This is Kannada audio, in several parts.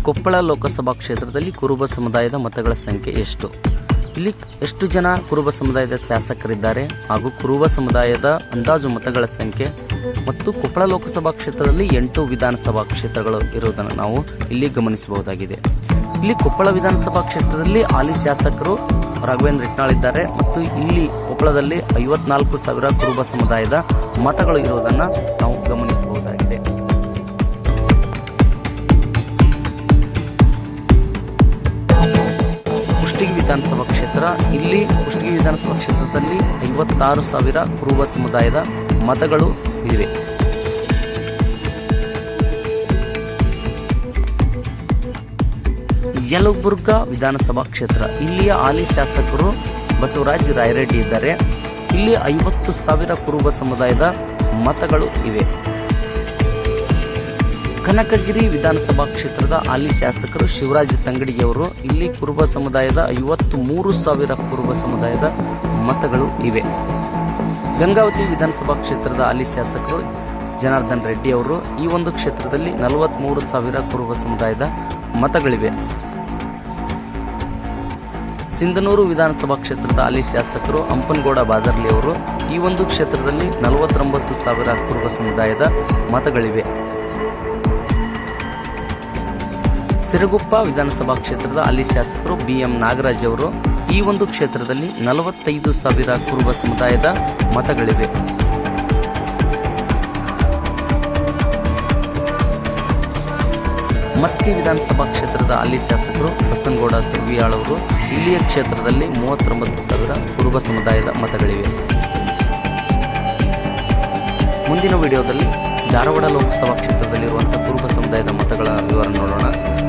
ಕೊಪ್ಪಳ ಲೋಕಸಭಾ ಕ್ಷೇತ್ರದಲ್ಲಿ ಕುರುಬ ಸಮುದಾಯದ ಮತಗಳ ಸಂಖ್ಯೆ ಎಷ್ಟು? ಇಲ್ಲಿ ಎಷ್ಟು ಜನ ಕುರುಬ ಸಮುದಾಯದ ಶಾಸಕರಿದ್ದಾರೆ ಹಾಗೂ ಕುರುಬ ಸಮುದಾಯದ ಅಂದಾಜು ಮತಗಳ ಸಂಖ್ಯೆ ಮತ್ತು ಕೊಪ್ಪಳ ಲೋಕಸಭಾ ಕ್ಷೇತ್ರದಲ್ಲಿ 8 ವಿಧಾನಸಭಾ ಕ್ಷೇತ್ರಗಳು ಇರುವುದನ್ನು ನಾವು ಇಲ್ಲಿ ಗಮನಿಸಬಹುದಾಗಿದೆ. ಇಲ್ಲಿ ಕೊಪ್ಪಳ ವಿಧಾನಸಭಾ ಕ್ಷೇತ್ರದಲ್ಲಿ ಹಾಲಿ ಶಾಸಕರು ರಾಘವೇಂದ್ರ ಹಿಟ್ನಾಳ್ ಇದ್ದಾರೆ ಮತ್ತು ಇಲ್ಲಿ ಕೊಪ್ಪಳದಲ್ಲಿ 54,000 ಕುರುಬ ಸಮುದಾಯದ ಮತಗಳು ಇರುವುದನ್ನು ನಾವು ಗಮನಿಸಬಹುದಾಗಿದೆ. ಕುಷ್ಟಗಿ ವಿಧಾನಸಭಾ ಕ್ಷೇತ್ರ, ಇಲ್ಲಿ ಕುಷ್ಟಗಿ ವಿಧಾನಸಭಾ ಕ್ಷೇತ್ರದಲ್ಲಿ 56,000 ಕುರುಬ ಸಮುದಾಯದ ಮತಗಳು ಇವೆ. ಯಲಬುರ್ಗಾ ವಿಧಾನಸಭಾ ಕ್ಷೇತ್ರ, ಇಲ್ಲಿಯ ಹಾಲಿ ಶಾಸಕರು ಬಸವರಾಜ ರಾಯರೆಡ್ಡಿ ಇದ್ದಾರೆ. ಇಲ್ಲಿ 50,000 ಕುರುಬ ಸಮುದಾಯದ ಮತಗಳು ಇವೆ. ಕನಕಗಿರಿ ವಿಧಾನಸಭಾ ಕ್ಷೇತ್ರದ ಹಾಲಿ ಶಾಸಕರು ಶಿವರಾಜ ತಂಗಡಿಯವರು, ಇಲ್ಲಿ ಕುರುಬ ಸಮುದಾಯದ 53,000 ಕುರುಬ ಸಮುದಾಯದ ಮತಗಳು ಇವೆ. ಗಂಗಾವತಿ ವಿಧಾನಸಭಾ ಕ್ಷೇತ್ರದ ಹಾಲಿ ಶಾಸಕರು ಜನಾರ್ದನ್ ರೆಡ್ಡಿ ಅವರು, ಈ ಒಂದು ಕ್ಷೇತ್ರದಲ್ಲಿ 43,000 ಕುರುಬ ಸಮುದಾಯದ ಮತಗಳಿವೆ. ಸಿಂಧನೂರು ವಿಧಾನಸಭಾ ಕ್ಷೇತ್ರದ ಹಾಲಿ ಶಾಸಕರು ಹಂಪನಗೌಡ ಬಾದರ್ಲಿ ಅವರು, ಈ ಒಂದು ಕ್ಷೇತ್ರದಲ್ಲಿ 49,000 ಕುರುಬ ಸಮುದಾಯದ ಮತಗಳಿವೆ. ಸಿರಗುಪ್ಪ ವಿಧಾನಸಭಾ ಕ್ಷೇತ್ರದ ಹಾಲಿ ಶಾಸಕರು BM ನಾಗರಾಜ್ ಅವರು, ಈ ಒಂದು ಕ್ಷೇತ್ರದಲ್ಲಿ 45,000 ಕುರುಬ ಸಮುದಾಯದ ಮತಗಳಿವೆ. ಮಸ್ಕಿ ವಿಧಾನಸಭಾ ಕ್ಷೇತ್ರದ ಹಾಲಿ ಶಾಸಕರು ಬಸನಗೌಡ ತುರ್ವಿಯಾಳ್ ಅವರು, ಇಲ್ಲಿಯ ಕ್ಷೇತ್ರದಲ್ಲಿ 39,000 ಕುರುಬ ಸಮುದಾಯದ ಮತಗಳಿವೆ. ಮುಂದಿನ ವಿಡಿಯೋದಲ್ಲಿ ಧಾರವಾಡ ಲೋಕಸಭಾ ಕ್ಷೇತ್ರದಲ್ಲಿರುವಂತಹ ಕುರುಬ ಸಮುದಾಯದ ಮತಗಳ ವಿವರ ನೋಡೋಣ.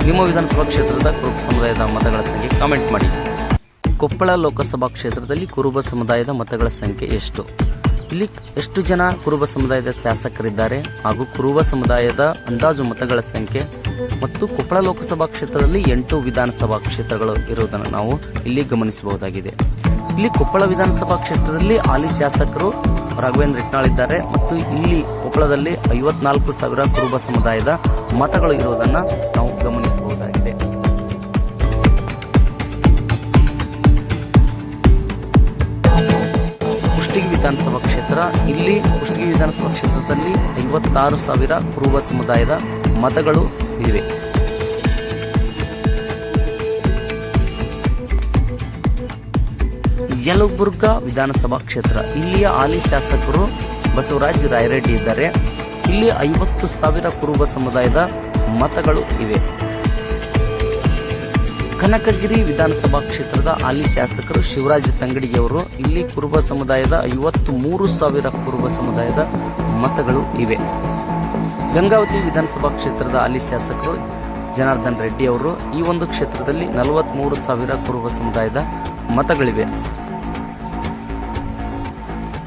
ನಿಮ್ಮ ವಿಧಾನಸಭಾ ಕ್ಷೇತ್ರದ ಕುರುಬ ಸಮುದಾಯದ ಮತಗಳ ಸಂಖ್ಯೆ ಕಾಮೆಂಟ್ ಮಾಡಿ. ಕೊಪ್ಪಳ ಲೋಕಸಭಾ ಕ್ಷೇತ್ರದಲ್ಲಿ ಕುರುಬ ಸಮುದಾಯದ ಮತಗಳ ಸಂಖ್ಯೆ ಎಷ್ಟು? ಇಲ್ಲಿ ಎಷ್ಟು ಜನ ಕುರುಬ ಸಮುದಾಯದ ಶಾಸಕರಿದ್ದಾರೆ ಹಾಗೂ ಕುರುಬ ಸಮುದಾಯದ ಅಂದಾಜು ಮತಗಳ ಸಂಖ್ಯೆ ಮತ್ತು ಕೊಪ್ಪಳ ಲೋಕಸಭಾ ಕ್ಷೇತ್ರದಲ್ಲಿ 8 ವಿಧಾನಸಭಾ ಕ್ಷೇತ್ರಗಳು ಇರುವುದನ್ನು ನಾವು ಇಲ್ಲಿ ಗಮನಿಸಬಹುದಾಗಿದೆ. ಇಲ್ಲಿ ಕೊಪ್ಪಳ ವಿಧಾನಸಭಾ ಕ್ಷೇತ್ರದಲ್ಲಿ ಹಾಲಿ ಶಾಸಕರು ರಾಘವೇಂದ್ರ ಹಿಟ್ನಾಳ್ ಇದ್ದಾರೆ ಮತ್ತು ಇಲ್ಲಿ ಕೊಪ್ಪಳದಲ್ಲಿ 54,000 ಕುರುಬ ಸಮುದಾಯದ ಮತಗಳು ಇರುವುದನ್ನು ನಾವು ಗಮನಿಸಬಹುದಾಗಿದೆ. ಕುಷ್ಟಗಿ ವಿಧಾನಸಭಾ ಕ್ಷೇತ್ರ, ಇಲ್ಲಿ ಕುಷ್ಟಗಿ ವಿಧಾನಸಭಾ ಕ್ಷೇತ್ರದಲ್ಲಿ 56,000 ಕುರುಬ ಸಮುದಾಯದ ಮತಗಳು ಇವೆ. ಯಲಬುರ್ಗಾ ವಿಧಾನಸಭಾ ಕ್ಷೇತ್ರ, ಇಲ್ಲಿಯ ಹಾಲಿ ಶಾಸಕರು ಬಸವರಾಜ ರಾಯರೆಡ್ಡಿ ಇದ್ದಾರೆ. ಇಲ್ಲಿ 50,000 ಕುರುಬ ಸಮುದಾಯದ ಮತಗಳು ಇವೆ. ಕನಕಗಿರಿ ವಿಧಾನಸಭಾ ಕ್ಷೇತ್ರದ ಹಾಲಿ ಶಾಸಕರು ಶಿವರಾಜ ತಂಗಡಿಯವರು, ಇಲ್ಲಿ ಕುರುಬ ಸಮುದಾಯದ 53,000 ಕುರುಬ ಸಮುದಾಯದ ಮತಗಳು ಇವೆ. ಗಂಗಾವತಿ ವಿಧಾನಸಭಾ ಕ್ಷೇತ್ರದ ಹಾಲಿ ಶಾಸಕರು ಜನಾರ್ದನ್ ರೆಡ್ಡಿ ಅವರು, ಈ ಒಂದು ಕ್ಷೇತ್ರದಲ್ಲಿ 43,000 ಕುರುಬ ಸಮುದಾಯದ ಮತಗಳಿವೆ.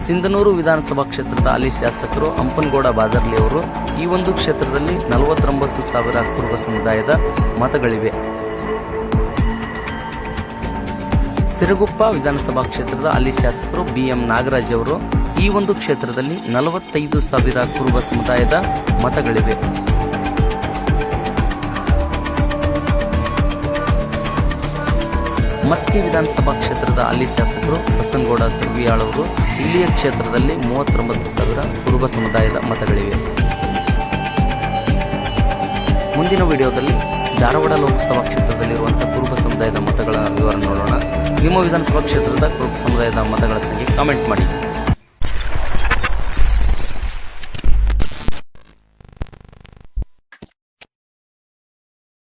ಸಿಂಧನೂರು ವಿಧಾನಸಭಾ ಕ್ಷೇತ್ರದ ಹಾಲಿ ಶಾಸಕರು ಹಂಪನಗೌಡ ಬಾದರ್ಲಿ ಅವರು, ಈ ಒಂದು ಕ್ಷೇತ್ರದಲ್ಲಿ 49,000 ಕುರುಬ ಸಮುದಾಯದ ಮತಗಳಿವೆ. ಸಿರಗುಪ್ಪ ವಿಧಾನಸಭಾ ಕ್ಷೇತ್ರದ ಹಾಲಿ ಶಾಸಕರು BM ನಾಗರಾಜ್ ಅವರು, ಈ ಒಂದು ಕ್ಷೇತ್ರದಲ್ಲಿ 45,000 ಕುರುಬ ಸಮುದಾಯದ ಮತಗಳಿವೆ. ಮಸ್ಕಿ ವಿಧಾನಸಭಾ ಕ್ಷೇತ್ರದ ಹಾಲಿ ಶಾಸಕರು ಬಸನಗೌಡ ತುರ್ವಿಯಾಳ್ ಅವರು, ಇಲ್ಲಿಯ ಕ್ಷೇತ್ರದಲ್ಲಿ 39,000 ಕುರುಬ ಸಮುದಾಯದ ಮತಗಳಿವೆ. ಮುಂದಿನ ವಿಡಿಯೋದಲ್ಲಿ ಧಾರವಾಡ ಲೋಕಸಭಾ ಕ್ಷೇತ್ರದಲ್ಲಿರುವಂತಹ ಕುರುಬ ಸಮುದಾಯದ ಮತಗಳ ವಿವರ ನೋಡೋಣ. ನಿಮ್ಮ ವಿಧಾನಸಭಾ ಕ್ಷೇತ್ರದ ಕುರುಬ ಸಮುದಾಯದ ಮತಗಳ ಸಂಖ್ಯೆ ಕಾಮೆಂಟ್ ಮಾಡಿ.